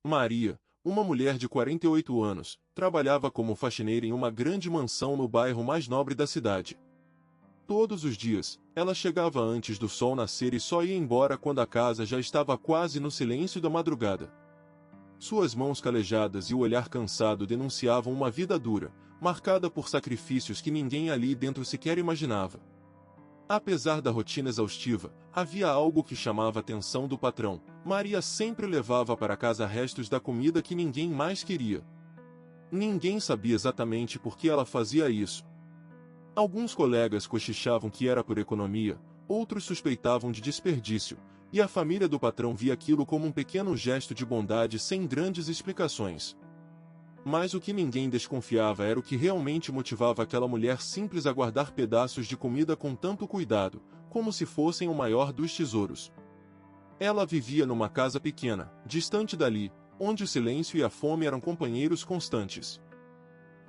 Maria, uma mulher de 48 anos, trabalhava como faxineira em uma grande mansão no bairro mais nobre da cidade. Todos os dias, ela chegava antes do sol nascer e só ia embora quando a casa já estava quase no silêncio da madrugada. Suas mãos calejadas e o olhar cansado denunciavam uma vida dura, marcada por sacrifícios que ninguém ali dentro sequer imaginava. Apesar da rotina exaustiva, havia algo que chamava a atenção do patrão. Maria sempre levava para casa restos da comida que ninguém mais queria. Ninguém sabia exatamente por que ela fazia isso. Alguns colegas cochichavam que era por economia, outros suspeitavam de desperdício, e a família do patrão via aquilo como um pequeno gesto de bondade sem grandes explicações. Mas o que ninguém desconfiava era o que realmente motivava aquela mulher simples a guardar pedaços de comida com tanto cuidado, como se fossem o maior dos tesouros. Ela vivia numa casa pequena, distante dali, onde o silêncio e a fome eram companheiros constantes.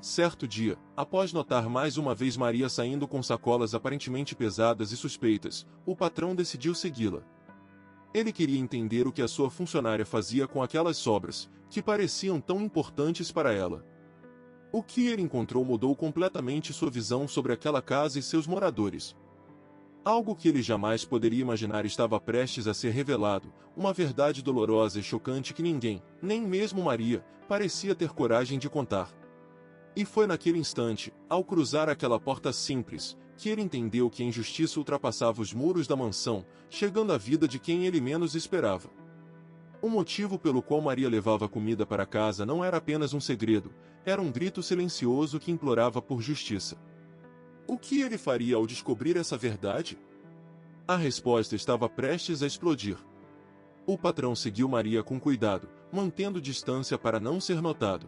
Certo dia, após notar mais uma vez Maria saindo com sacolas aparentemente pesadas e suspeitas, o patrão decidiu segui-la. Ele queria entender o que a sua funcionária fazia com aquelas sobras, que pareciam tão importantes para ela. O que ele encontrou mudou completamente sua visão sobre aquela casa e seus moradores. Algo que ele jamais poderia imaginar estava prestes a ser revelado, uma verdade dolorosa e chocante que ninguém, nem mesmo Maria, parecia ter coragem de contar. E foi naquele instante, ao cruzar aquela porta simples, que ele entendeu que a injustiça ultrapassava os muros da mansão, chegando à vida de quem ele menos esperava. O motivo pelo qual Maria levava comida para casa não era apenas um segredo, era um grito silencioso que implorava por justiça. O que ele faria ao descobrir essa verdade? A resposta estava prestes a explodir. O patrão seguiu Maria com cuidado, mantendo distância para não ser notado.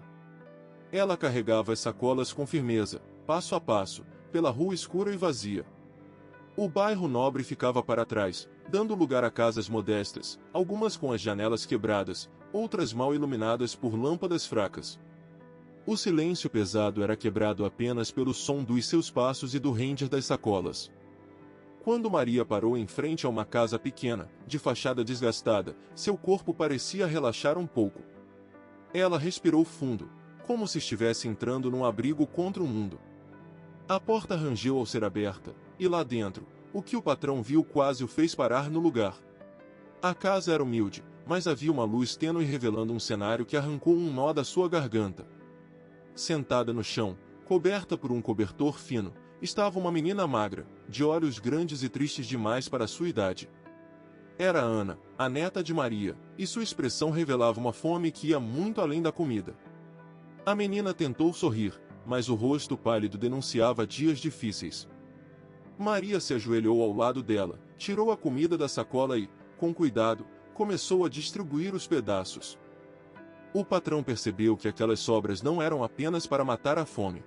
Ela carregava as sacolas com firmeza, passo a passo, pela rua escura e vazia. O bairro nobre ficava para trás, dando lugar a casas modestas, algumas com as janelas quebradas, outras mal iluminadas por lâmpadas fracas. O silêncio pesado era quebrado apenas pelo som dos seus passos e do render das sacolas. Quando Maria parou em frente a uma casa pequena, de fachada desgastada, seu corpo parecia relaxar um pouco. Ela respirou fundo, como se estivesse entrando num abrigo contra o mundo. A porta rangeu ao ser aberta, e lá dentro, o que o patrão viu quase o fez parar no lugar. A casa era humilde, mas havia uma luz tênue revelando um cenário que arrancou um nó da sua garganta. Sentada no chão, coberta por um cobertor fino, estava uma menina magra, de olhos grandes e tristes demais para sua idade. Era Ana, a neta de Maria, e sua expressão revelava uma fome que ia muito além da comida. A menina tentou sorrir, mas o rosto pálido denunciava dias difíceis. Maria se ajoelhou ao lado dela, tirou a comida da sacola e, com cuidado, começou a distribuir os pedaços. O patrão percebeu que aquelas sobras não eram apenas para matar a fome.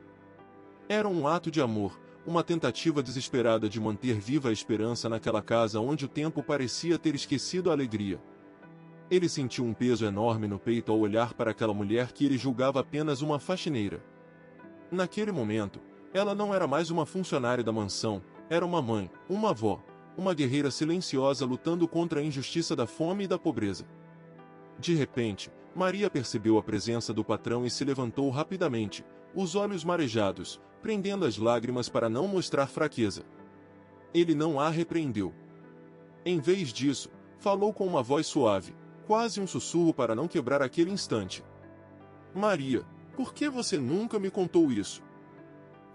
Era um ato de amor, uma tentativa desesperada de manter viva a esperança naquela casa onde o tempo parecia ter esquecido a alegria. Ele sentiu um peso enorme no peito ao olhar para aquela mulher que ele julgava apenas uma faxineira. Naquele momento, ela não era mais uma funcionária da mansão, era uma mãe, uma avó, uma guerreira silenciosa lutando contra a injustiça da fome e da pobreza. De repente, Maria percebeu a presença do patrão e se levantou rapidamente, os olhos marejados, prendendo as lágrimas para não mostrar fraqueza. Ele não a repreendeu. Em vez disso, falou com uma voz suave, quase um sussurro para não quebrar aquele instante. Maria, por que você nunca me contou isso?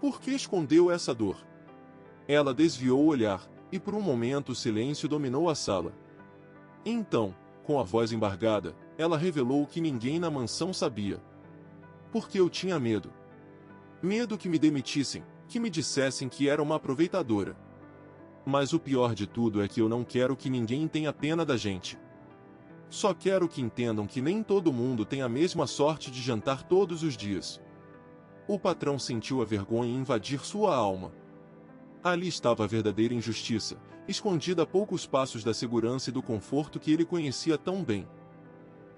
Por que escondeu essa dor? Ela desviou o olhar, e por um momento o silêncio dominou a sala. Então, com a voz embargada, ela revelou o que ninguém na mansão sabia. Porque eu tinha medo. Medo que me demitissem, que me dissessem que era uma aproveitadora. Mas o pior de tudo é que eu não quero que ninguém tenha pena da gente. Só quero que entendam que nem todo mundo tem a mesma sorte de jantar todos os dias. O patrão sentiu a vergonha invadir sua alma. Ali estava a verdadeira injustiça, escondida a poucos passos da segurança e do conforto que ele conhecia tão bem.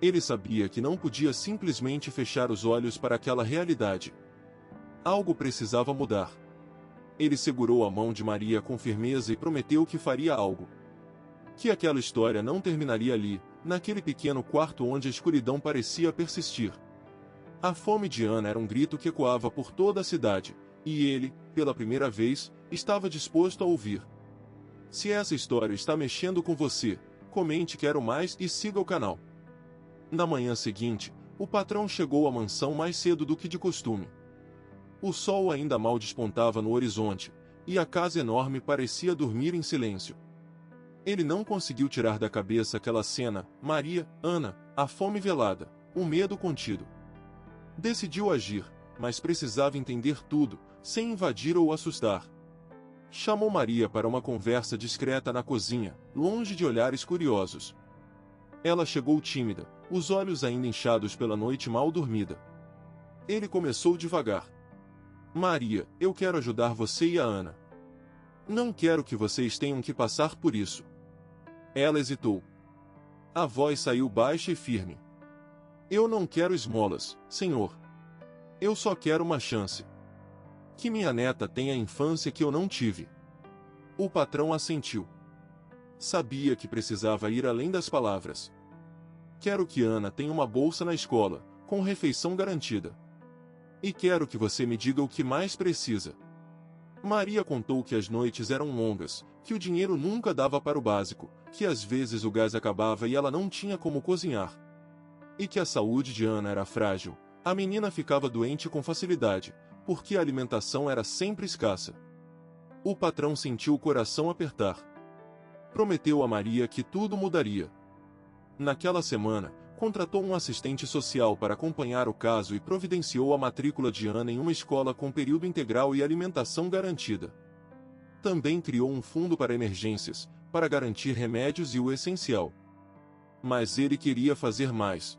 Ele sabia que não podia simplesmente fechar os olhos para aquela realidade. Algo precisava mudar. Ele segurou a mão de Maria com firmeza e prometeu que faria algo. Que aquela história não terminaria ali, naquele pequeno quarto onde a escuridão parecia persistir. A fome de Ana era um grito que ecoava por toda a cidade, e ele, pela primeira vez, estava disposto a ouvir. Se essa história está mexendo com você, comente "Quero mais" e siga o canal. Na manhã seguinte, o patrão chegou à mansão mais cedo do que de costume. O sol ainda mal despontava no horizonte, e a casa enorme parecia dormir em silêncio. Ele não conseguiu tirar da cabeça aquela cena: Maria, Ana, a fome velada, o medo contido. Decidiu agir, mas precisava entender tudo, sem invadir ou assustar. Chamou Maria para uma conversa discreta na cozinha, longe de olhares curiosos. Ela chegou tímida, os olhos ainda inchados pela noite mal dormida. Ele começou devagar. Maria, eu quero ajudar você e a Ana. Não quero que vocês tenham que passar por isso. Ela hesitou. A voz saiu baixa e firme. Eu não quero esmolas, senhor. Eu só quero uma chance. Que minha neta tenha a infância que eu não tive. O patrão assentiu. Sabia que precisava ir além das palavras. Quero que Ana tenha uma bolsa na escola, com refeição garantida. E quero que você me diga o que mais precisa. Maria contou que as noites eram longas, que o dinheiro nunca dava para o básico, que às vezes o gás acabava e ela não tinha como cozinhar. E que a saúde de Ana era frágil, a menina ficava doente com facilidade, porque a alimentação era sempre escassa. O patrão sentiu o coração apertar. Prometeu a Maria que tudo mudaria. Naquela semana, contratou um assistente social para acompanhar o caso e providenciou a matrícula de Ana em uma escola com período integral e alimentação garantida. Também criou um fundo para emergências, para garantir remédios e o essencial. Mas ele queria fazer mais.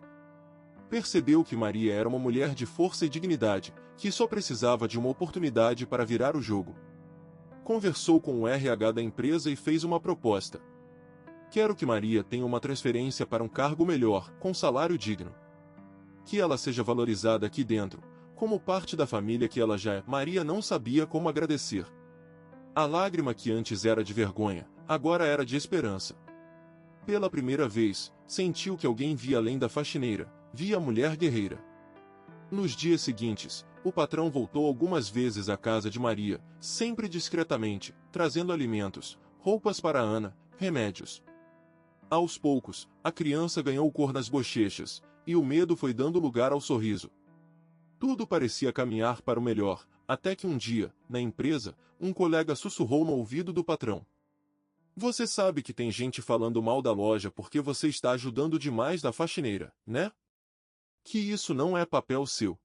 Percebeu que Maria era uma mulher de força e dignidade, que só precisava de uma oportunidade para virar o jogo. Conversou com o RH da empresa e fez uma proposta. Quero que Maria tenha uma transferência para um cargo melhor, com salário digno. Que ela seja valorizada aqui dentro, como parte da família que ela já é. Maria não sabia como agradecer. A lágrima que antes era de vergonha, agora era de esperança. Pela primeira vez, sentiu que alguém via além da faxineira, via a mulher guerreira. Nos dias seguintes, o patrão voltou algumas vezes à casa de Maria, sempre discretamente, trazendo alimentos, roupas para Ana, remédios. Aos poucos, a criança ganhou cor nas bochechas, e o medo foi dando lugar ao sorriso. Tudo parecia caminhar para o melhor, até que um dia, na empresa, um colega sussurrou no ouvido do patrão. Você sabe que tem gente falando mal da loja porque você está ajudando demais da faxineira, né? Que isso não é papel seu.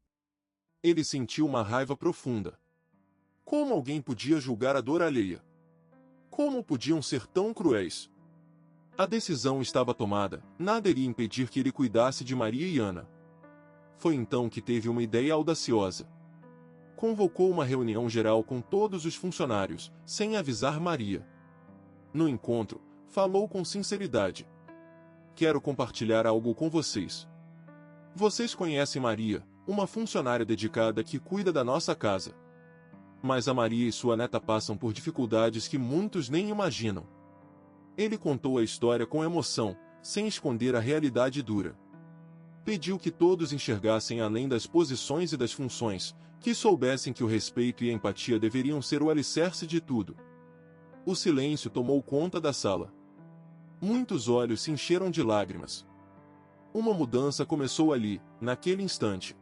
Ele sentiu uma raiva profunda. Como alguém podia julgar a dor alheia? Como podiam ser tão cruéis? A decisão estava tomada, nada iria impedir que ele cuidasse de Maria e Ana. Foi então que teve uma ideia audaciosa. Convocou uma reunião geral com todos os funcionários, sem avisar Maria. No encontro, falou com sinceridade. Quero compartilhar algo com vocês. Vocês conhecem Maria, uma funcionária dedicada que cuida da nossa casa. Mas a Maria e sua neta passam por dificuldades que muitos nem imaginam. Ele contou a história com emoção, sem esconder a realidade dura. Pediu que todos enxergassem além das posições e das funções, que soubessem que o respeito e a empatia deveriam ser o alicerce de tudo. O silêncio tomou conta da sala. Muitos olhos se encheram de lágrimas. Uma mudança começou ali, naquele instante.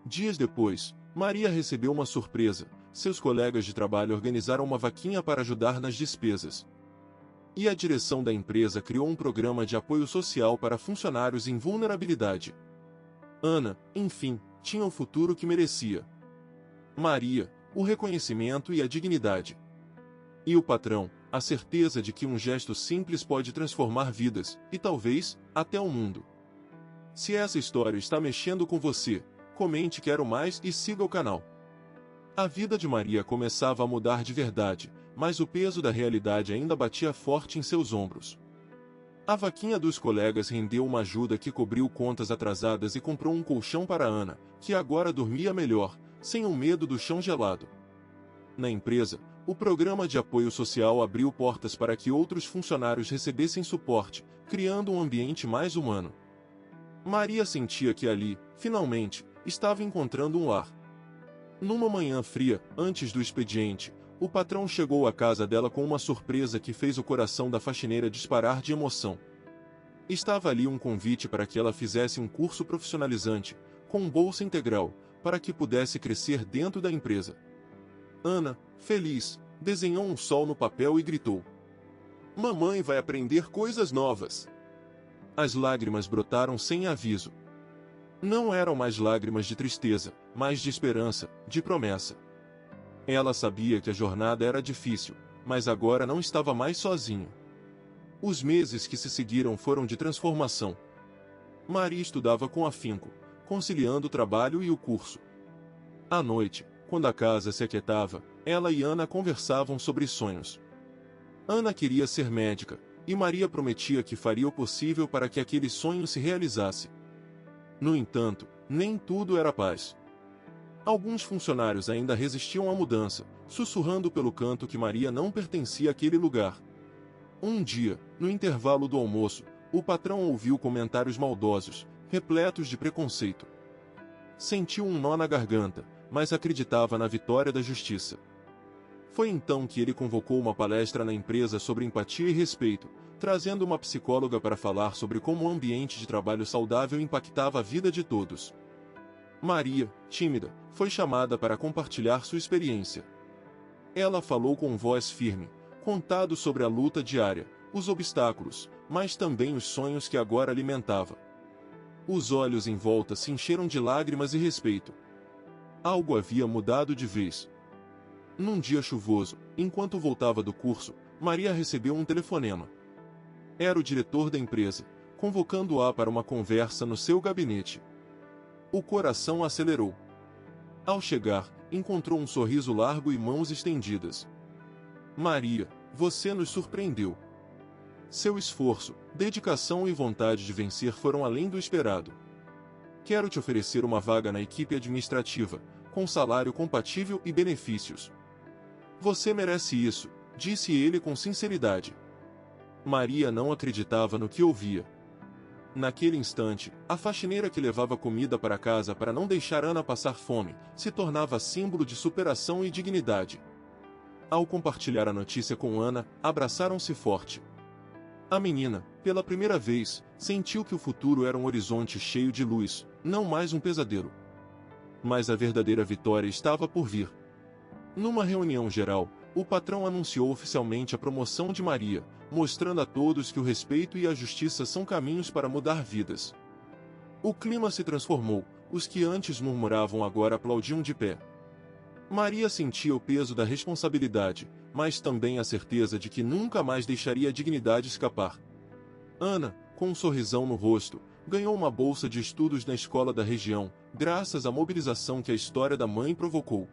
Dias depois, Maria recebeu uma surpresa. Seus colegas de trabalho organizaram uma vaquinha para ajudar nas despesas. E a direção da empresa criou um programa de apoio social para funcionários em vulnerabilidade. Ana, enfim, tinha o futuro que merecia. Maria, o reconhecimento e a dignidade. E o patrão, a certeza de que um gesto simples pode transformar vidas, e talvez, até o mundo. Se essa história está mexendo com você, comente "Quero mais" e siga o canal. A vida de Maria começava a mudar de verdade, mas o peso da realidade ainda batia forte em seus ombros. A vaquinha dos colegas rendeu uma ajuda que cobriu contas atrasadas e comprou um colchão para Ana, que agora dormia melhor, sem o medo do chão gelado. Na empresa, O programa de apoio social abriu portas para que outros funcionários recebessem suporte, criando um ambiente mais humano. Maria sentia que ali, finalmente, estava encontrando um lar. Numa manhã fria, antes do expediente, o patrão chegou à casa dela com uma surpresa que fez o coração da faxineira disparar de emoção. Estava ali um convite para que ela fizesse um curso profissionalizante, com bolsa integral, para que pudesse crescer dentro da empresa. Ana, feliz, desenhou um sol no papel e gritou: "Mamãe vai aprender coisas novas!" As lágrimas brotaram sem aviso. Não eram mais lágrimas de tristeza, mas de esperança, de promessa. Ela sabia que a jornada era difícil, mas agora não estava mais sozinha. Os meses que se seguiram foram de transformação. Maria estudava com afinco, conciliando o trabalho e o curso. À noite, quando a casa se aquietava, ela e Ana conversavam sobre sonhos. Ana queria ser médica, e Maria prometia que faria o possível para que aquele sonho se realizasse. No entanto, nem tudo era paz. Alguns funcionários ainda resistiam à mudança, sussurrando pelo canto que Maria não pertencia àquele lugar. Um dia, no intervalo do almoço, o patrão ouviu comentários maldosos, repletos de preconceito. Sentiu um nó na garganta, mas acreditava na vitória da justiça. Foi então que ele convocou uma palestra na empresa sobre empatia e respeito, trazendo uma psicóloga para falar sobre como o ambiente de trabalho saudável impactava a vida de todos. Maria, tímida, foi chamada para compartilhar sua experiência. Ela falou com voz firme, contado sobre a luta diária, os obstáculos, mas também os sonhos que agora alimentava. Os olhos em volta se encheram de lágrimas e respeito. Algo havia mudado de vez. Num dia chuvoso, enquanto voltava do curso, Maria recebeu um telefonema. Era o diretor da empresa, convocando-a para uma conversa no seu gabinete. O coração acelerou. Ao chegar, encontrou um sorriso largo e mãos estendidas. "Maria, você nos surpreendeu. Seu esforço, dedicação e vontade de vencer foram além do esperado. Quero te oferecer uma vaga na equipe administrativa, com salário compatível e benefícios. Você merece isso", disse ele com sinceridade. Maria não acreditava no que ouvia. Naquele instante, a faxineira que levava comida para casa para não deixar Ana passar fome, se tornava símbolo de superação e dignidade. Ao compartilhar a notícia com Ana, abraçaram-se forte. A menina, pela primeira vez, sentiu que o futuro era um horizonte cheio de luz, não mais um pesadelo. Mas a verdadeira vitória estava por vir. Numa reunião geral, o patrão anunciou oficialmente a promoção de Maria, mostrando a todos que o respeito e a justiça são caminhos para mudar vidas. O clima se transformou, os que antes murmuravam agora aplaudiam de pé. Maria sentia o peso da responsabilidade, mas também a certeza de que nunca mais deixaria a dignidade escapar. Ana, com um sorrisão no rosto, ganhou uma bolsa de estudos na escola da região, graças à mobilização que a história da mãe provocou.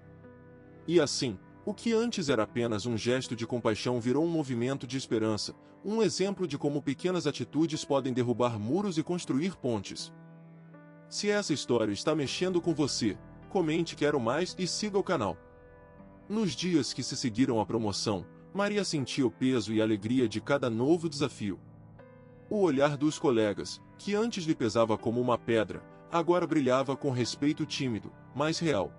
E assim, o que antes era apenas um gesto de compaixão virou um movimento de esperança, um exemplo de como pequenas atitudes podem derrubar muros e construir pontes. Se essa história está mexendo com você, comente "Quero mais" e siga o canal. Nos dias que se seguiram à promoção, Maria sentia o peso e a alegria de cada novo desafio. O olhar dos colegas, que antes lhe pesava como uma pedra, agora brilhava com respeito tímido, mas real.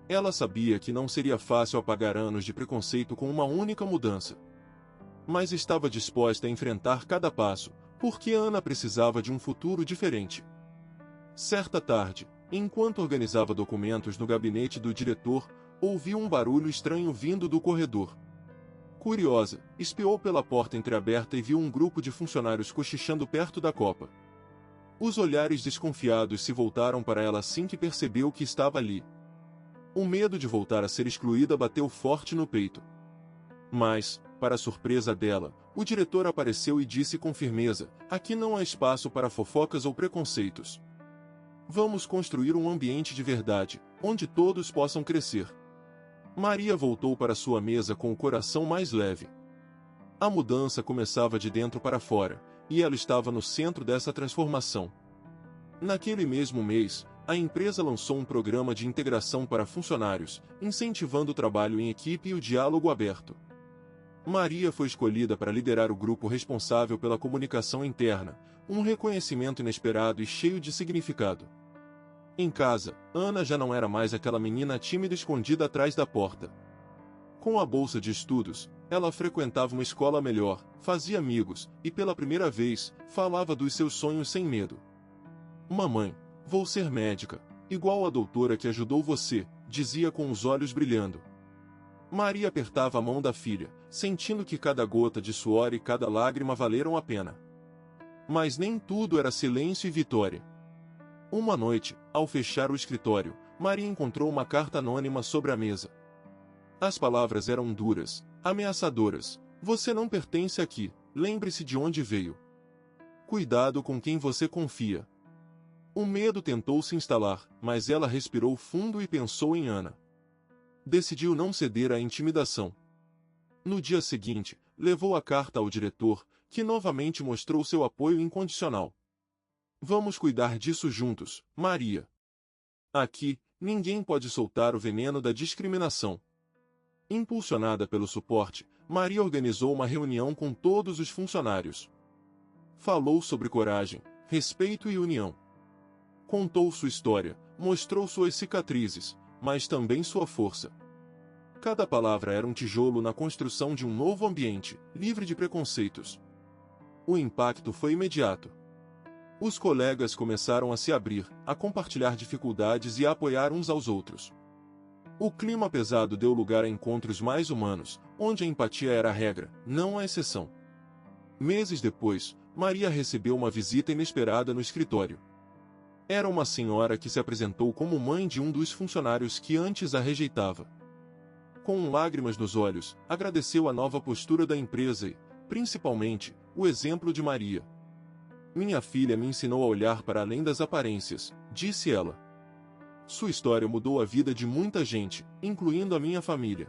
Ela sabia que não seria fácil apagar anos de preconceito com uma única mudança. Mas estava disposta a enfrentar cada passo, porque Ana precisava de um futuro diferente. Certa tarde, enquanto organizava documentos no gabinete do diretor, ouviu um barulho estranho vindo do corredor. Curiosa, espiou pela porta entreaberta e viu um grupo de funcionários cochichando perto da copa. Os olhares desconfiados se voltaram para ela assim que percebeu que estava ali. O medo de voltar a ser excluída bateu forte no peito. Mas, para surpresa dela, o diretor apareceu e disse com firmeza: "Aqui não há espaço para fofocas ou preconceitos. Vamos construir um ambiente de verdade, onde todos possam crescer." Maria voltou para sua mesa com o coração mais leve. A mudança começava de dentro para fora, e ela estava no centro dessa transformação. Naquele mesmo mês, a empresa lançou um programa de integração para funcionários, incentivando o trabalho em equipe e o diálogo aberto. Maria foi escolhida para liderar o grupo responsável pela comunicação interna, um reconhecimento inesperado e cheio de significado. Em casa, Ana já não era mais aquela menina tímida escondida atrás da porta. Com a bolsa de estudos, ela frequentava uma escola melhor, fazia amigos e, pela primeira vez, falava dos seus sonhos sem medo. Mamãe, vou ser médica, igual a doutora que ajudou você, dizia com os olhos brilhando. Maria apertava a mão da filha, sentindo que cada gota de suor e cada lágrima valeram a pena. Mas nem tudo era silêncio e vitória. Uma noite, ao fechar o escritório, Maria encontrou uma carta anônima sobre a mesa. As palavras eram duras, ameaçadoras. Você não pertence aqui, lembre-se de onde veio. Cuidado com quem você confia. O medo tentou se instalar, mas ela respirou fundo e pensou em Ana. Decidiu não ceder à intimidação. No dia seguinte, levou a carta ao diretor, que novamente mostrou seu apoio incondicional. Vamos cuidar disso juntos, Maria. Aqui, ninguém pode soltar o veneno da discriminação. Impulsionada pelo suporte, Maria organizou uma reunião com todos os funcionários. Falou sobre coragem, respeito e união. Contou sua história, mostrou suas cicatrizes, mas também sua força. Cada palavra era um tijolo na construção de um novo ambiente, livre de preconceitos. O impacto foi imediato. Os colegas começaram a se abrir, a compartilhar dificuldades e a apoiar uns aos outros. O clima pesado deu lugar a encontros mais humanos, onde a empatia era a regra, não a exceção. Meses depois, Maria recebeu uma visita inesperada no escritório. Era uma senhora que se apresentou como mãe de um dos funcionários que antes a rejeitava. Com lágrimas nos olhos, agradeceu a nova postura da empresa e, principalmente, o exemplo de Maria. Minha filha me ensinou a olhar para além das aparências, disse ela. Sua história mudou a vida de muita gente, incluindo a minha família.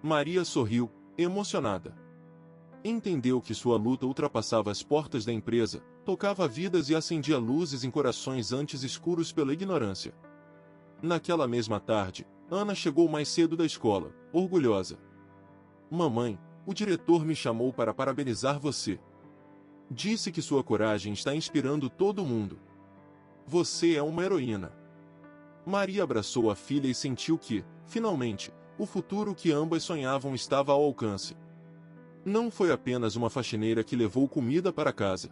Maria sorriu, emocionada. Entendeu que sua luta ultrapassava as portas da empresa, tocava vidas e acendia luzes em corações antes escuros pela ignorância. Naquela mesma tarde, Ana chegou mais cedo da escola, orgulhosa. Mamãe, o diretor me chamou para parabenizar você. Disse que sua coragem está inspirando todo mundo. Você é uma heroína. Maria abraçou a filha e sentiu que, finalmente, o futuro que ambas sonhavam estava ao alcance. Não foi apenas uma faxineira que levou comida para casa.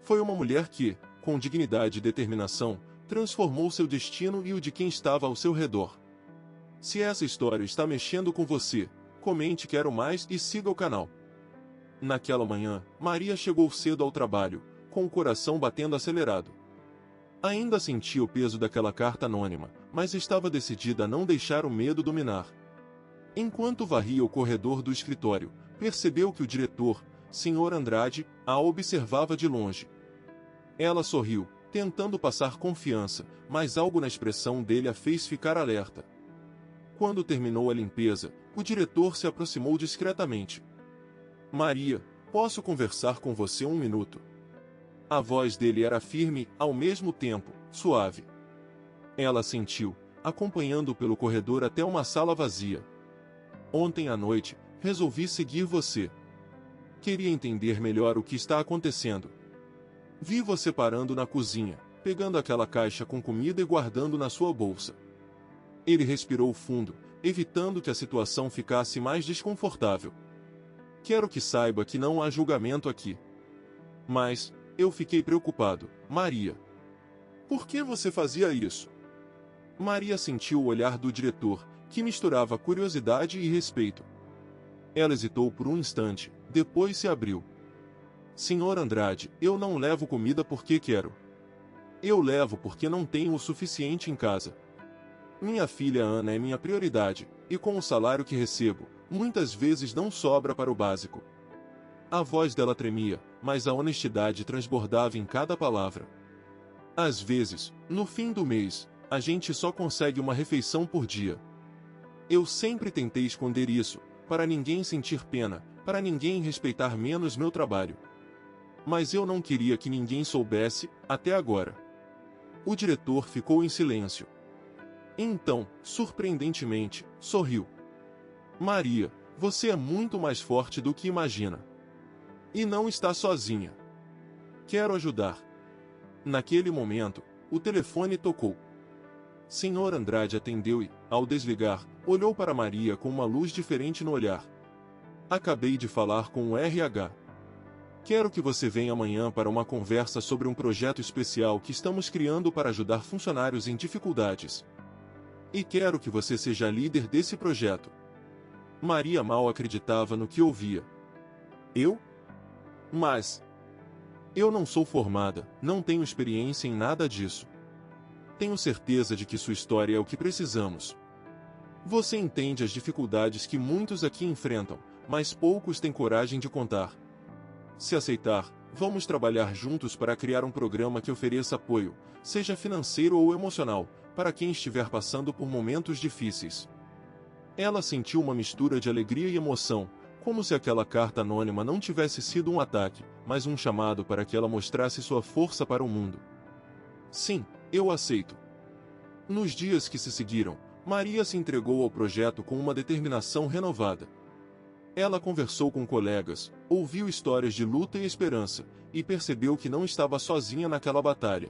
Foi uma mulher que, com dignidade e determinação, transformou seu destino e o de quem estava ao seu redor. Se essa história está mexendo com você, comente Quero Mais e siga o canal. Naquela manhã, Maria chegou cedo ao trabalho, com o coração batendo acelerado. Ainda sentia o peso daquela carta anônima, mas estava decidida a não deixar o medo dominar. Enquanto varria o corredor do escritório, percebeu que o diretor, Sr. Andrade, a observava de longe. Ela sorriu, tentando passar confiança, mas algo na expressão dele a fez ficar alerta. Quando terminou a limpeza, o diretor se aproximou discretamente. Maria, posso conversar com você um minuto? A voz dele era firme, ao mesmo tempo, suave. Ela sentiu, acompanhando-o pelo corredor até uma sala vazia. Ontem à noite, resolvi seguir você. Queria entender melhor o que está acontecendo. Vi você parando na cozinha, pegando aquela caixa com comida e guardando na sua bolsa. Ele respirou fundo, evitando que a situação ficasse mais desconfortável. Quero que saiba que não há julgamento aqui. Mas, eu fiquei preocupado, Maria. Por que você fazia isso? Maria sentiu o olhar do diretor, que misturava curiosidade e respeito. Ela hesitou por um instante, depois se abriu. Senhor Andrade, eu não levo comida porque quero. Eu levo porque não tenho o suficiente em casa. Minha filha Ana é minha prioridade, e com o salário que recebo, muitas vezes não sobra para o básico. A voz dela tremia, mas a honestidade transbordava em cada palavra. Às vezes, no fim do mês, a gente só consegue uma refeição por dia. Eu sempre tentei esconder isso, para ninguém sentir pena, para ninguém respeitar menos meu trabalho. Mas eu não queria que ninguém soubesse, até agora. O diretor ficou em silêncio. Então, surpreendentemente, sorriu. Maria, você é muito mais forte do que imagina. E não está sozinha. Quero ajudar. Naquele momento, o telefone tocou. Sr. Andrade atendeu e, ao desligar, olhou para Maria com uma luz diferente no olhar. Acabei de falar com o RH. Quero que você venha amanhã para uma conversa sobre um projeto especial que estamos criando para ajudar funcionários em dificuldades. E quero que você seja líder desse projeto. Maria mal acreditava no que ouvia. Eu? Mas eu não sou formada, não tenho experiência em nada disso. Tenho certeza de que sua história é o que precisamos. Você entende as dificuldades que muitos aqui enfrentam, mas poucos têm coragem de contar. Se aceitar, vamos trabalhar juntos para criar um programa que ofereça apoio, seja financeiro ou emocional, para quem estiver passando por momentos difíceis. Ela sentiu uma mistura de alegria e emoção, como se aquela carta anônima não tivesse sido um ataque, mas um chamado para que ela mostrasse sua força para o mundo. Sim, eu aceito. Nos dias que se seguiram, Maria se entregou ao projeto com uma determinação renovada. Ela conversou com colegas, ouviu histórias de luta e esperança, e percebeu que não estava sozinha naquela batalha.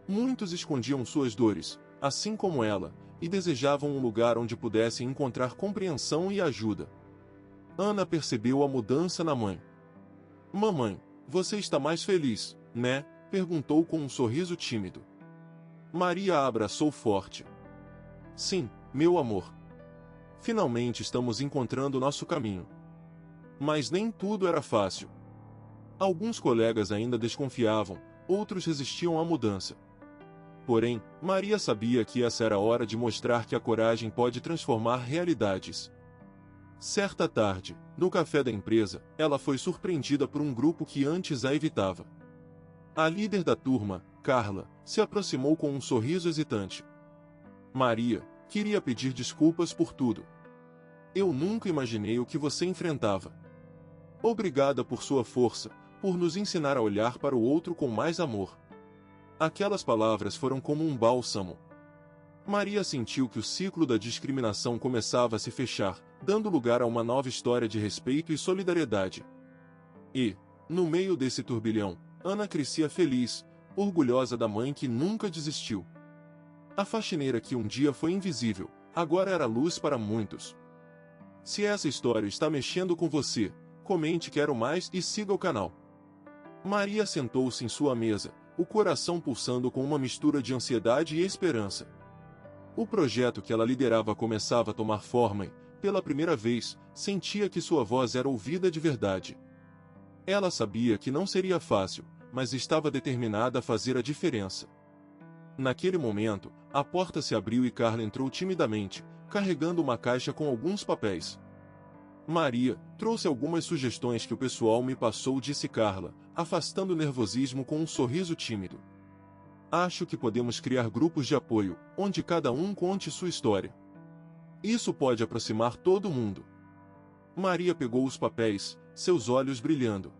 Muitos escondiam suas dores, assim como ela, e desejavam um lugar onde pudessem encontrar compreensão e ajuda. Ana percebeu a mudança na mãe. Mamãe, você está mais feliz, né? Perguntou com um sorriso tímido. Maria a abraçou forte. Sim, meu amor. Finalmente estamos encontrando nosso caminho. Mas nem tudo era fácil. Alguns colegas ainda desconfiavam, outros resistiam à mudança. Porém, Maria sabia que essa era a hora de mostrar que a coragem pode transformar realidades. Certa tarde, no café da empresa, ela foi surpreendida por um grupo que antes a evitava. A líder da turma, Carla, se aproximou com um sorriso hesitante. Maria, queria pedir desculpas por tudo. Eu nunca imaginei o que você enfrentava. Obrigada por sua força, por nos ensinar a olhar para o outro com mais amor. Aquelas palavras foram como um bálsamo. Maria sentiu que o ciclo da discriminação começava a se fechar, dando lugar a uma nova história de respeito e solidariedade. E, no meio desse turbilhão, Ana crescia feliz, orgulhosa da mãe que nunca desistiu. A faxineira que um dia foi invisível, agora era luz para muitos. Se essa história está mexendo com você, comente quero mais e siga o canal. Maria sentou-se em sua mesa, o coração pulsando com uma mistura de ansiedade e esperança. O projeto que ela liderava começava a tomar forma e, pela primeira vez, sentia que sua voz era ouvida de verdade. Ela sabia que não seria fácil, mas estava determinada a fazer a diferença. Naquele momento, a porta se abriu e Carla entrou timidamente, carregando uma caixa com alguns papéis. Maria, trouxe algumas sugestões que o pessoal me passou, disse Carla, afastando o nervosismo com um sorriso tímido. Acho que podemos criar grupos de apoio, onde cada um conte sua história. Isso pode aproximar todo mundo. Maria pegou os papéis, seus olhos brilhando.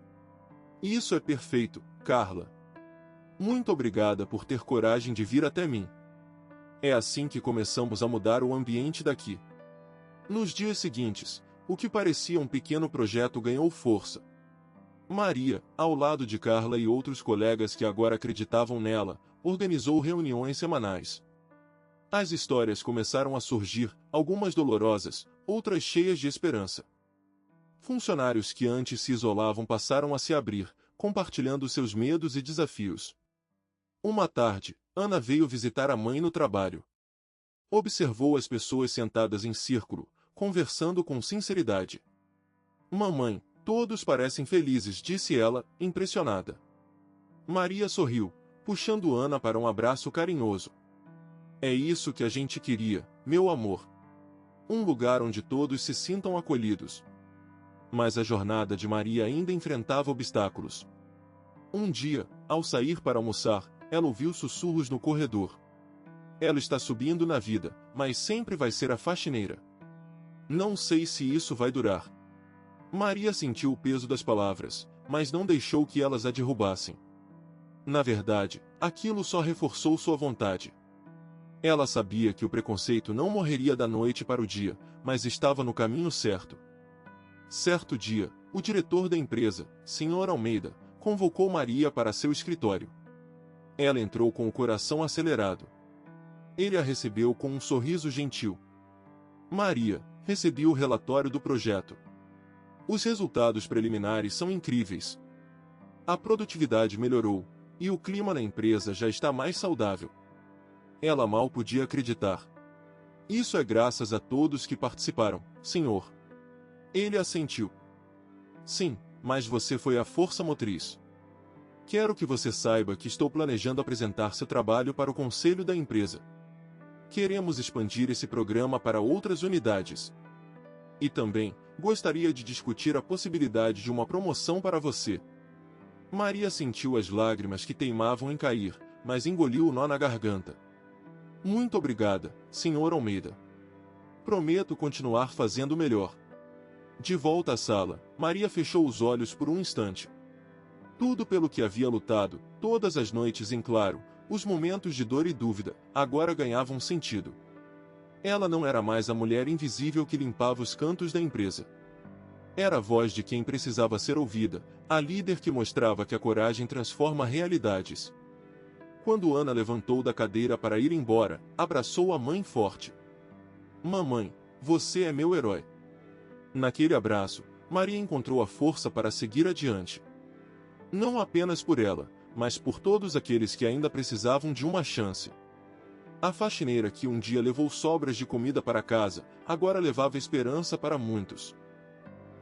Isso é perfeito, Carla. Muito obrigada por ter coragem de vir até mim. É assim que começamos a mudar o ambiente daqui. Nos dias seguintes, o que parecia um pequeno projeto ganhou força. Maria, ao lado de Carla e outros colegas que agora acreditavam nela, organizou reuniões semanais. As histórias começaram a surgir, algumas dolorosas, outras cheias de esperança. Funcionários que antes se isolavam passaram a se abrir, compartilhando seus medos e desafios. Uma tarde, Ana veio visitar a mãe no trabalho. Observou as pessoas sentadas em círculo, conversando com sinceridade. Mamãe, todos parecem felizes, disse ela, impressionada. Maria sorriu, puxando Ana para um abraço carinhoso. É isso que a gente queria, meu amor. Um lugar onde todos se sintam acolhidos. Mas a jornada de Maria ainda enfrentava obstáculos. Um dia, ao sair para almoçar, ela ouviu sussurros no corredor. Ela está subindo na vida, mas sempre vai ser a faxineira. Não sei se isso vai durar. Maria sentiu o peso das palavras, mas não deixou que elas a derrubassem. Na verdade, aquilo só reforçou sua vontade. Ela sabia que o preconceito não morreria da noite para o dia, mas estava no caminho certo. Certo dia, o diretor da empresa, Sr. Almeida, convocou Maria para seu escritório. Ela entrou com o coração acelerado. Ele a recebeu com um sorriso gentil. Maria, recebi o relatório do projeto. Os resultados preliminares são incríveis. A produtividade melhorou, e o clima na empresa já está mais saudável. Ela mal podia acreditar. Isso é graças a todos que participaram, senhor. Ele assentiu. Sim, mas você foi a força motriz. Quero que você saiba que estou planejando apresentar seu trabalho para o conselho da empresa. Queremos expandir esse programa para outras unidades. E também, gostaria de discutir a possibilidade de uma promoção para você. Maria sentiu as lágrimas que teimavam em cair, mas engoliu o nó na garganta. Muito obrigada, Sr. Almeida. Prometo continuar fazendo melhor. De volta à sala, Maria fechou os olhos por um instante. Tudo pelo que havia lutado, todas as noites em claro, os momentos de dor e dúvida, agora ganhavam sentido. Ela não era mais a mulher invisível que limpava os cantos da empresa. Era a voz de quem precisava ser ouvida, a líder que mostrava que a coragem transforma realidades. Quando Ana levantou da cadeira para ir embora, abraçou a mãe forte. Mamãe, você é meu herói. Naquele abraço, Maria encontrou a força para seguir adiante. Não apenas por ela, mas por todos aqueles que ainda precisavam de uma chance. A faxineira que um dia levou sobras de comida para casa, agora levava esperança para muitos.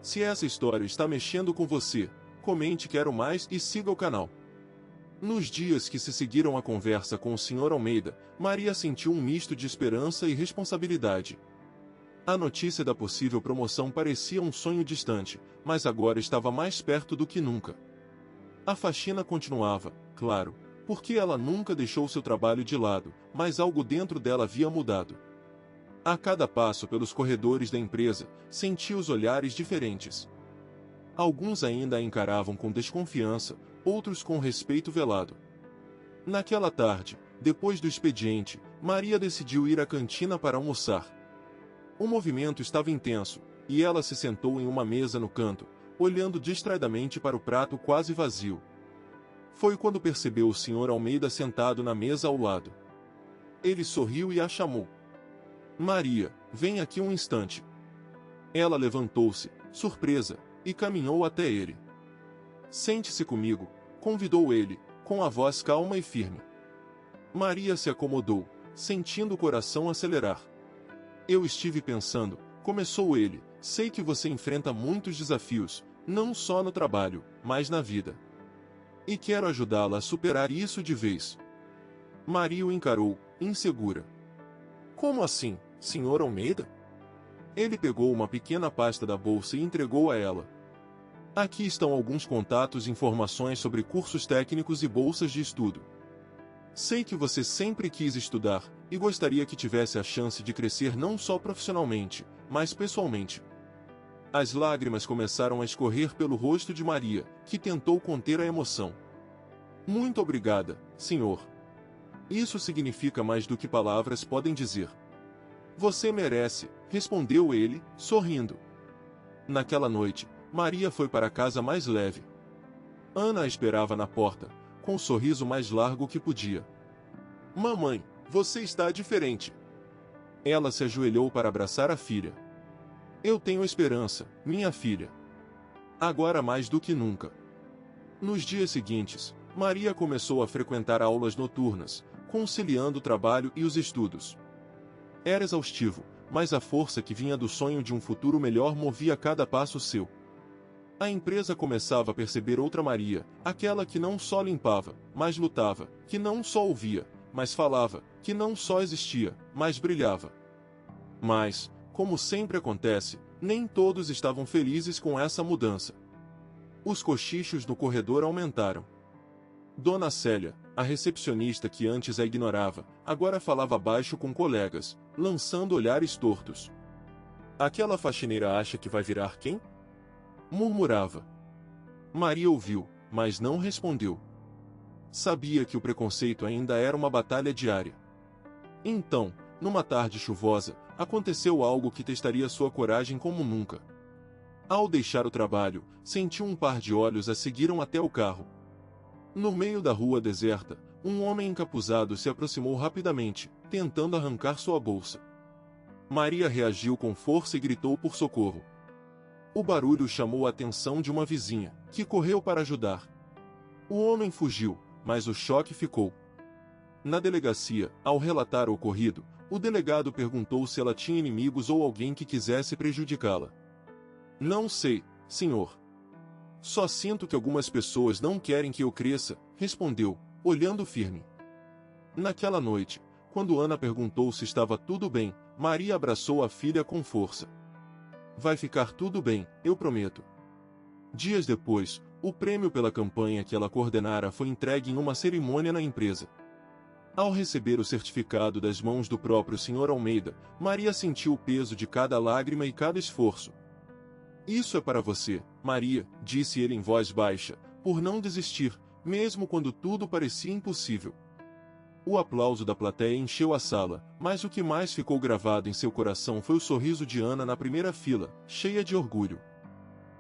Se essa história está mexendo com você, comente quero mais e siga o canal. Nos dias que se seguiram à conversa com o Sr. Almeida, Maria sentiu um misto de esperança e responsabilidade. A notícia da possível promoção parecia um sonho distante, mas agora estava mais perto do que nunca. A faxina continuava, claro, porque ela nunca deixou seu trabalho de lado, mas algo dentro dela havia mudado. A cada passo pelos corredores da empresa, sentia os olhares diferentes. Alguns ainda a encaravam com desconfiança, outros com respeito velado. Naquela tarde, depois do expediente, Maria decidiu ir à cantina para almoçar. O movimento estava intenso, e ela se sentou em uma mesa no canto, olhando distraidamente para o prato quase vazio. Foi quando percebeu o Sr. Almeida sentado na mesa ao lado. Ele sorriu e a chamou. Maria, vem aqui um instante. Ela levantou-se, surpresa, e caminhou até ele. Sente-se comigo, convidou ele, com a voz calma e firme. Maria se acomodou, sentindo o coração acelerar. Eu estive pensando, começou ele, sei que você enfrenta muitos desafios, não só no trabalho, mas na vida. E quero ajudá-la a superar isso de vez. Maria o encarou, insegura. Como assim, Sr. Almeida? Ele pegou uma pequena pasta da bolsa e entregou a ela. Aqui estão alguns contatos e informações sobre cursos técnicos e bolsas de estudo. Sei que você sempre quis estudar, e gostaria que tivesse a chance de crescer não só profissionalmente, mas pessoalmente. As lágrimas começaram a escorrer pelo rosto de Maria, que tentou conter a emoção. Muito obrigada, senhor. Isso significa mais do que palavras podem dizer. Você merece, respondeu ele, sorrindo. Naquela noite, Maria foi para casa mais leve. Ana a esperava na porta, com o sorriso mais largo que podia. Mamãe, você está diferente. Ela se ajoelhou para abraçar a filha. Eu tenho esperança, minha filha. Agora mais do que nunca. Nos dias seguintes, Maria começou a frequentar aulas noturnas, conciliando o trabalho e os estudos. Era exaustivo, mas a força que vinha do sonho de um futuro melhor movia cada passo seu. A empresa começava a perceber outra Maria, aquela que não só limpava, mas lutava, que não só ouvia, mas falava, que não só existia, mas brilhava. Mas, como sempre acontece, nem todos estavam felizes com essa mudança. Os cochichos no corredor aumentaram. Dona Célia, a recepcionista que antes a ignorava, agora falava baixo com colegas, lançando olhares tortos. Aquela faxineira acha que vai virar quem? Murmurava. Maria ouviu, mas não respondeu. Sabia que o preconceito ainda era uma batalha diária. Então, numa tarde chuvosa, aconteceu algo que testaria sua coragem como nunca. Ao deixar o trabalho, sentiu um par de olhos a seguiram até o carro. No meio da rua deserta, um homem encapuzado se aproximou rapidamente, tentando arrancar sua bolsa. Maria reagiu com força e gritou por socorro. O barulho chamou a atenção de uma vizinha, que correu para ajudar. O homem fugiu, mas o choque ficou. Na delegacia, ao relatar o ocorrido, o delegado perguntou se ela tinha inimigos ou alguém que quisesse prejudicá-la. Não sei, senhor. Só sinto que algumas pessoas não querem que eu cresça, respondeu, olhando firme. Naquela noite, quando Ana perguntou se estava tudo bem, Maria abraçou a filha com força. Vai ficar tudo bem, eu prometo. Dias depois, o prêmio pela campanha que ela coordenara foi entregue em uma cerimônia na empresa. Ao receber o certificado das mãos do próprio Sr. Almeida, Maria sentiu o peso de cada lágrima e cada esforço. Isso é para você, Maria, disse ele em voz baixa, por não desistir, mesmo quando tudo parecia impossível. O aplauso da plateia encheu a sala, mas o que mais ficou gravado em seu coração foi o sorriso de Ana na primeira fila, cheia de orgulho.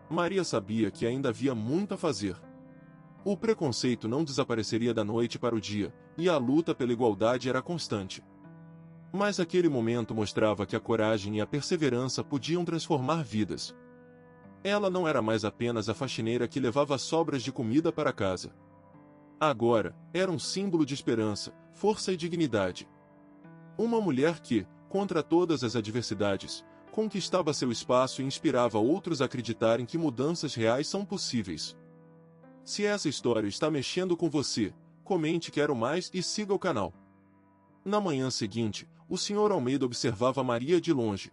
Maria sabia que ainda havia muito a fazer. O preconceito não desapareceria da noite para o dia, e a luta pela igualdade era constante. Mas aquele momento mostrava que a coragem e a perseverança podiam transformar vidas. Ela não era mais apenas a faxineira que levava sobras de comida para casa. Agora, era um símbolo de esperança, força e dignidade. Uma mulher que, contra todas as adversidades, conquistava seu espaço e inspirava outros a acreditarem que mudanças reais são possíveis. Se essa história está mexendo com você, comente "Quero mais" e siga o canal. Na manhã seguinte, o Sr. Almeida observava Maria de longe.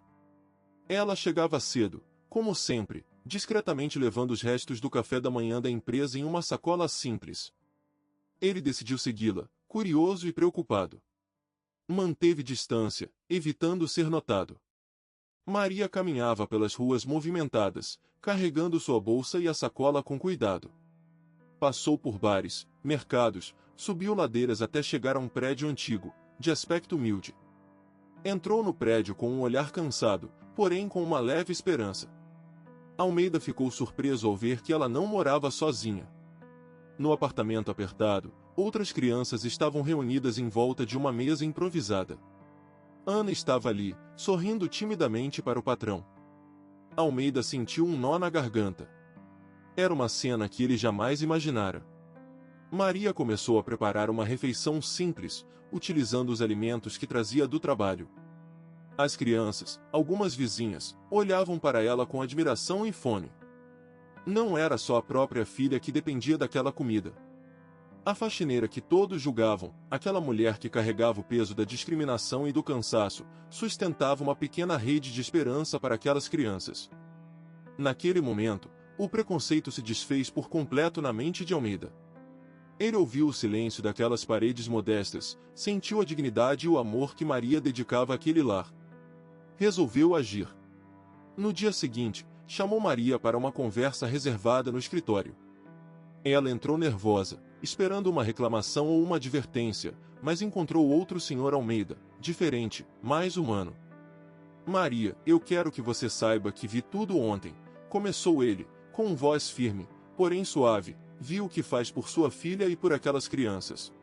Ela chegava cedo, como sempre, discretamente levando os restos do café da manhã da empresa em uma sacola simples. Ele decidiu segui-la, curioso e preocupado. Manteve distância, evitando ser notado. Maria caminhava pelas ruas movimentadas, carregando sua bolsa e a sacola com cuidado. Passou por bares, mercados, subiu ladeiras até chegar a um prédio antigo, de aspecto humilde. Entrou no prédio com um olhar cansado, porém com uma leve esperança. Almeida ficou surpreso ao ver que ela não morava sozinha. No apartamento apertado, outras crianças estavam reunidas em volta de uma mesa improvisada. Ana estava ali, sorrindo timidamente para o patrão. Almeida sentiu um nó na garganta. Era uma cena que ele jamais imaginara. Maria começou a preparar uma refeição simples, utilizando os alimentos que trazia do trabalho. As crianças, algumas vizinhas, olhavam para ela com admiração e fome. Não era só a própria filha que dependia daquela comida. A faxineira que todos julgavam, aquela mulher que carregava o peso da discriminação e do cansaço, sustentava uma pequena rede de esperança para aquelas crianças. Naquele momento, o preconceito se desfez por completo na mente de Almeida. Ele ouviu o silêncio daquelas paredes modestas, sentiu a dignidade e o amor que Maria dedicava àquele lar. Resolveu agir. No dia seguinte, chamou Maria para uma conversa reservada no escritório. Ela entrou nervosa, esperando uma reclamação ou uma advertência, mas encontrou outro Sr. Almeida, diferente, mais humano. Maria, eu quero que você saiba que vi tudo ontem, começou ele, com voz firme, porém suave, vi o que faz por sua filha e por aquelas crianças.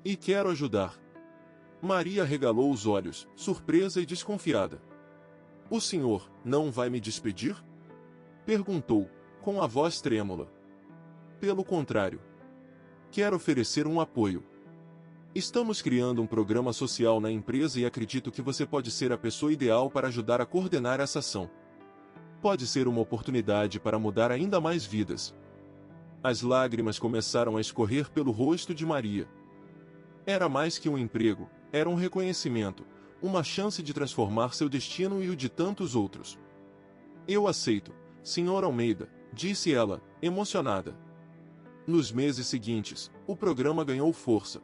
E quero ajudar. Maria regalou os olhos, surpresa e desconfiada. O senhor não vai me despedir? Perguntou, com a voz trêmula. Pelo contrário. Quero oferecer um apoio. Estamos criando um programa social na empresa e acredito que você pode ser a pessoa ideal para ajudar a coordenar essa ação. Pode ser uma oportunidade para mudar ainda mais vidas. As lágrimas começaram a escorrer pelo rosto de Maria. Era mais que um emprego, era um reconhecimento, uma chance de transformar seu destino e o de tantos outros. Eu aceito, Sr. Almeida, disse ela, emocionada. Nos meses seguintes, o programa ganhou força.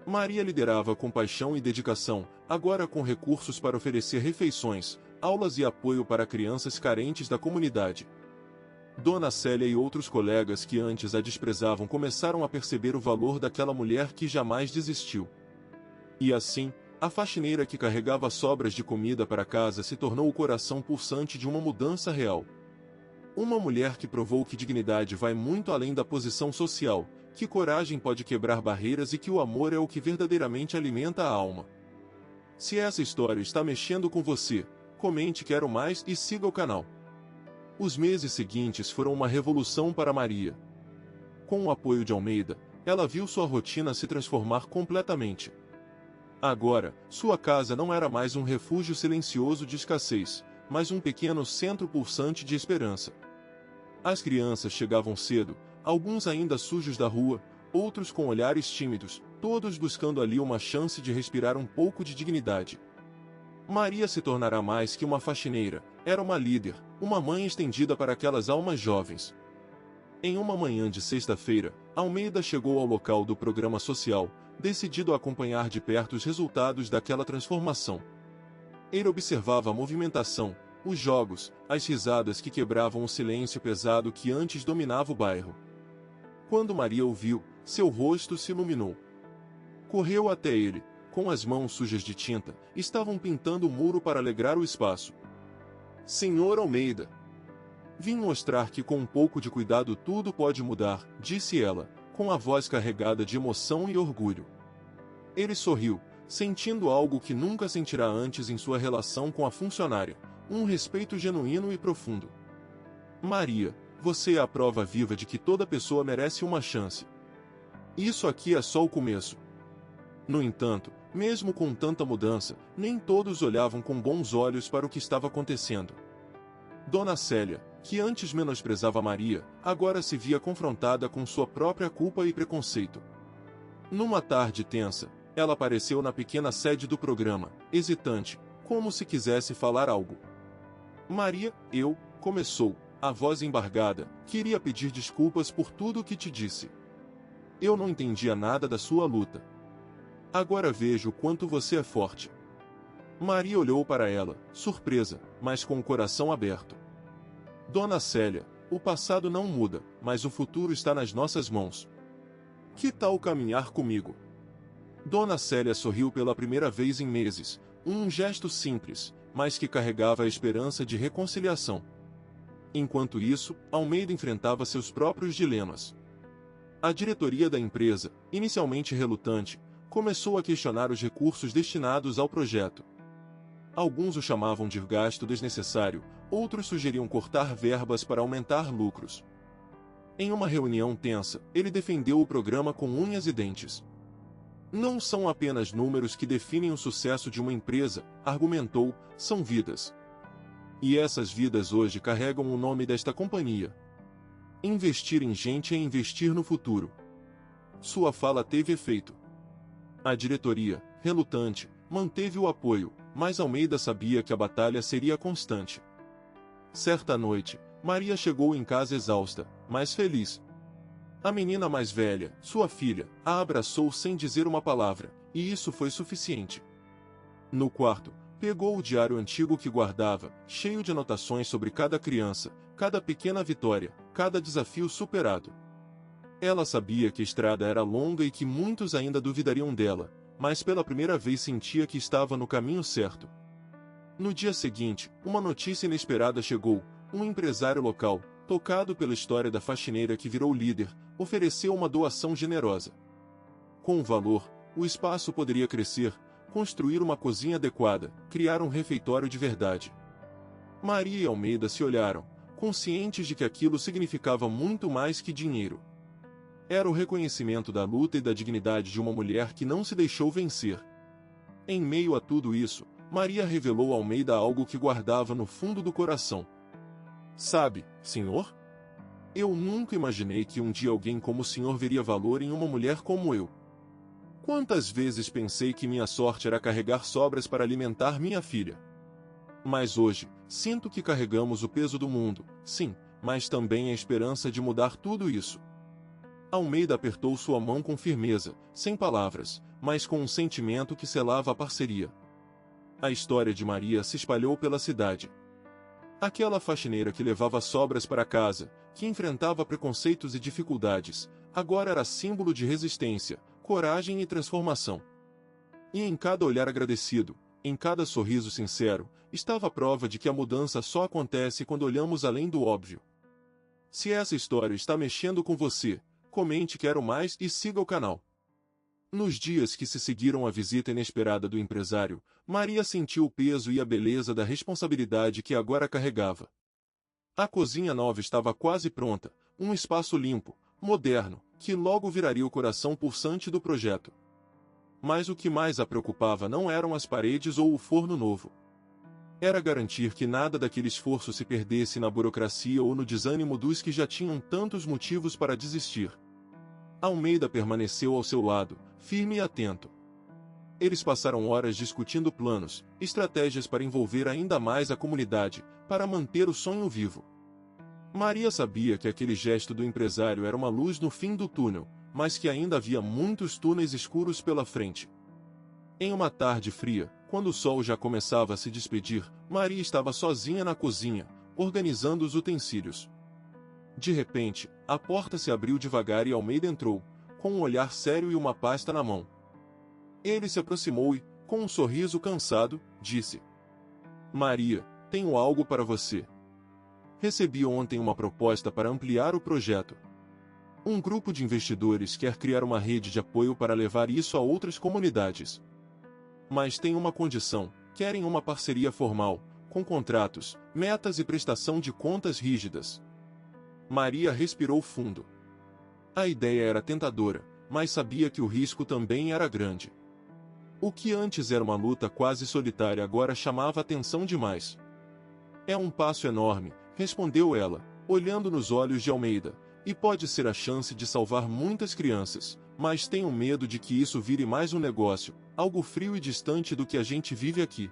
Maria liderava com paixão e dedicação, agora com recursos para oferecer refeições, aulas e apoio para crianças carentes da comunidade. Dona Célia e outros colegas que antes a desprezavam começaram a perceber o valor daquela mulher que jamais desistiu. E assim, a faxineira que carregava sobras de comida para casa se tornou o coração pulsante de uma mudança real. Uma mulher que provou que dignidade vai muito além da posição social, que coragem pode quebrar barreiras e que o amor é o que verdadeiramente alimenta a alma. Se essa história está mexendo com você, comente "Quero mais" e siga o canal. Os meses seguintes foram uma revolução para Maria. Com o apoio de Almeida, ela viu sua rotina se transformar completamente. Agora, sua casa não era mais um refúgio silencioso de escassez, mas um pequeno centro pulsante de esperança. As crianças chegavam cedo, alguns ainda sujos da rua, outros com olhares tímidos, todos buscando ali uma chance de respirar um pouco de dignidade. Maria se tornará mais que uma faxineira, era uma líder, uma mãe estendida para aquelas almas jovens. Em uma manhã de sexta-feira, Almeida chegou ao local do programa social, decidido a acompanhar de perto os resultados daquela transformação. Ele observava a movimentação, os jogos, as risadas que quebravam o silêncio pesado que antes dominava o bairro. Quando Maria o viu, seu rosto se iluminou. Correu até ele, com as mãos sujas de tinta, estavam pintando o muro para alegrar o espaço. "Senhor Almeida, vim mostrar que com um pouco de cuidado tudo pode mudar", disse ela, com a voz carregada de emoção e orgulho. Ele sorriu, sentindo algo que nunca sentirá antes em sua relação com a funcionária, um respeito genuíno e profundo. "Maria, você é a prova viva de que toda pessoa merece uma chance. Isso aqui é só o começo." No entanto, mesmo com tanta mudança, nem todos olhavam com bons olhos para o que estava acontecendo. Dona Célia, que antes menosprezava Maria, agora se via confrontada com sua própria culpa e preconceito. Numa tarde tensa, ela apareceu na pequena sede do programa, hesitante, como se quisesse falar algo. "Maria, começou, a voz embargada, "queria pedir desculpas por tudo o que te disse. Eu não entendia nada da sua luta. Agora vejo o quanto você é forte." Maria olhou para ela, surpresa, mas com o coração aberto. "Dona Célia, o passado não muda, mas o futuro está nas nossas mãos. Que tal caminhar comigo?" Dona Célia sorriu pela primeira vez em meses, um gesto simples, mas que carregava a esperança de reconciliação. Enquanto isso, Almeida enfrentava seus próprios dilemas. A diretoria da empresa, inicialmente relutante, começou a questionar os recursos destinados ao projeto. Alguns o chamavam de gasto desnecessário, outros sugeriam cortar verbas para aumentar lucros. Em uma reunião tensa, ele defendeu o programa com unhas e dentes. "Não são apenas números que definem o sucesso de uma empresa", argumentou, "são vidas. E essas vidas hoje carregam o nome desta companhia. Investir em gente é investir no futuro." Sua fala teve efeito. A diretoria, relutante, manteve o apoio, mas Almeida sabia que a batalha seria constante. Certa noite, Maria chegou em casa exausta, mas feliz. A menina mais velha, sua filha, a abraçou sem dizer uma palavra, e isso foi suficiente. No quarto, pegou o diário antigo que guardava, cheio de anotações sobre cada criança, cada pequena vitória, cada desafio superado. Ela sabia que a estrada era longa e que muitos ainda duvidariam dela, mas pela primeira vez sentia que estava no caminho certo. No dia seguinte, uma notícia inesperada chegou. Um empresário local, tocado pela história da faxineira que virou líder, ofereceu uma doação generosa. Com o valor, o espaço poderia crescer, construir uma cozinha adequada, criar um refeitório de verdade. Maria e Almeida se olharam, conscientes de que aquilo significava muito mais que dinheiro. Era o reconhecimento da luta e da dignidade de uma mulher que não se deixou vencer. Em meio a tudo isso, Maria revelou a Almeida algo que guardava no fundo do coração. "Sabe, senhor? Eu nunca imaginei que um dia alguém como o senhor veria valor em uma mulher como eu. Quantas vezes pensei que minha sorte era carregar sobras para alimentar minha filha. Mas hoje, sinto que carregamos o peso do mundo, sim, mas também a esperança de mudar tudo isso." Almeida apertou sua mão com firmeza, sem palavras, mas com um sentimento que selava a parceria. A história de Maria se espalhou pela cidade. Aquela faxineira que levava sobras para casa, que enfrentava preconceitos e dificuldades, agora era símbolo de resistência, coragem e transformação. E em cada olhar agradecido, em cada sorriso sincero, estava a prova de que a mudança só acontece quando olhamos além do óbvio. Se essa história está mexendo com você, comente quero mais e siga o canal. Nos dias que se seguiram à visita inesperada do empresário, Maria sentiu o peso e a beleza da responsabilidade que agora carregava. A cozinha nova estava quase pronta, um espaço limpo, moderno, que logo viraria o coração pulsante do projeto. Mas o que mais a preocupava não eram as paredes ou o forno novo. Era garantir que nada daquele esforço se perdesse na burocracia ou no desânimo dos que já tinham tantos motivos para desistir. Almeida permaneceu ao seu lado, firme e atento. Eles passaram horas discutindo planos, estratégias para envolver ainda mais a comunidade, para manter o sonho vivo. Maria sabia que aquele gesto do empresário era uma luz no fim do túnel, mas que ainda havia muitos túneis escuros pela frente. Em uma tarde fria, quando o sol já começava a se despedir, Maria estava sozinha na cozinha, organizando os utensílios. De repente, a porta se abriu devagar e Almeida entrou, com um olhar sério e uma pasta na mão. Ele se aproximou e, com um sorriso cansado, disse: Maria, tenho algo para você. Recebi ontem uma proposta para ampliar o projeto. Um grupo de investidores quer criar uma rede de apoio para levar isso a outras comunidades. Mas tem uma condição: querem uma parceria formal, com contratos, metas e prestação de contas rígidas. Maria respirou fundo. A ideia era tentadora, mas sabia que o risco também era grande. O que antes era uma luta quase solitária agora chamava atenção demais. É um passo enorme, respondeu ela, olhando nos olhos de Almeida, e pode ser a chance de salvar muitas crianças, mas tenho medo de que isso vire mais um negócio, algo frio e distante do que a gente vive aqui.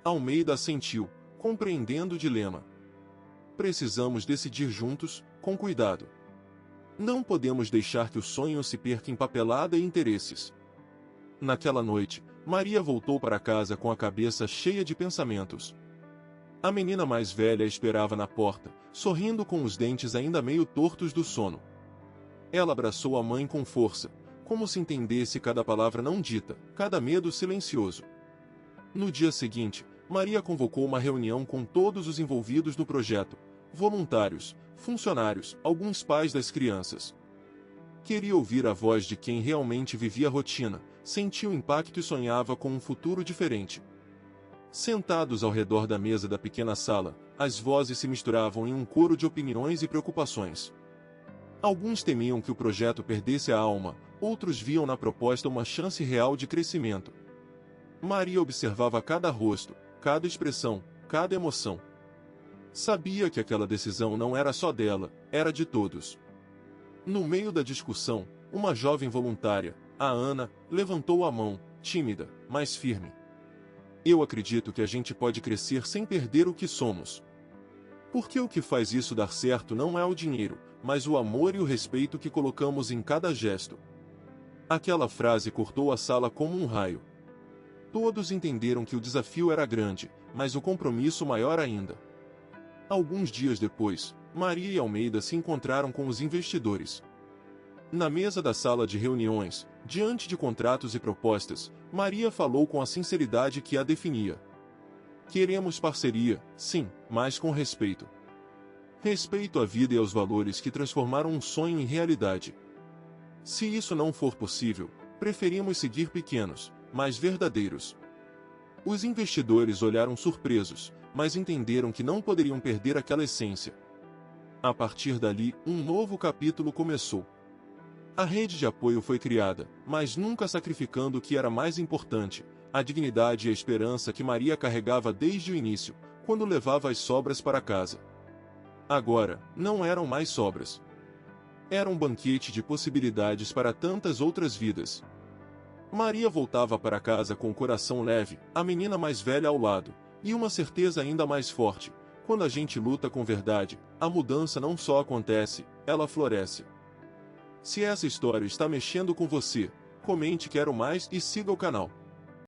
Almeida assentiu, compreendendo o dilema. Precisamos decidir juntos, com cuidado. Não podemos deixar que o sonho se perca em papelada e interesses. Naquela noite, Maria voltou para casa com a cabeça cheia de pensamentos. A menina mais velha esperava na porta, sorrindo com os dentes ainda meio tortos do sono. Ela abraçou a mãe com força, como se entendesse cada palavra não dita, cada medo silencioso. No dia seguinte, Maria convocou uma reunião com todos os envolvidos no projeto, voluntários, funcionários, alguns pais das crianças. Queria ouvir a voz de quem realmente vivia a rotina, sentia o impacto e sonhava com um futuro diferente. Sentados ao redor da mesa da pequena sala, as vozes se misturavam em um coro de opiniões e preocupações. Alguns temiam que o projeto perdesse a alma, outros viam na proposta uma chance real de crescimento. Maria observava cada rosto, cada expressão, cada emoção. Sabia que aquela decisão não era só dela, era de todos. No meio da discussão, uma jovem voluntária, a Ana, levantou a mão, tímida, mas firme. Eu acredito que a gente pode crescer sem perder o que somos. Porque o que faz isso dar certo não é o dinheiro, mas o amor e o respeito que colocamos em cada gesto. Aquela frase cortou a sala como um raio. Todos entenderam que o desafio era grande, mas o compromisso maior ainda. Alguns dias depois, Maria e Almeida se encontraram com os investidores. Na mesa da sala de reuniões, diante de contratos e propostas, Maria falou com a sinceridade que a definia. Queremos parceria, sim, mas com respeito. Respeito à vida e aos valores que transformaram um sonho em realidade. Se isso não for possível, preferimos seguir pequenos, mas verdadeiros. Os investidores olharam surpresos, mas entenderam que não poderiam perder aquela essência. A partir dali, um novo capítulo começou. A rede de apoio foi criada, mas nunca sacrificando o que era mais importante, a dignidade e a esperança que Maria carregava desde o início, quando levava as sobras para casa. Agora, não eram mais sobras. Era um banquete de possibilidades para tantas outras vidas. Maria voltava para casa com o coração leve, a menina mais velha ao lado, e uma certeza ainda mais forte: quando a gente luta com verdade, a mudança não só acontece, ela floresce. Se essa história está mexendo com você, comente quero mais e siga o canal.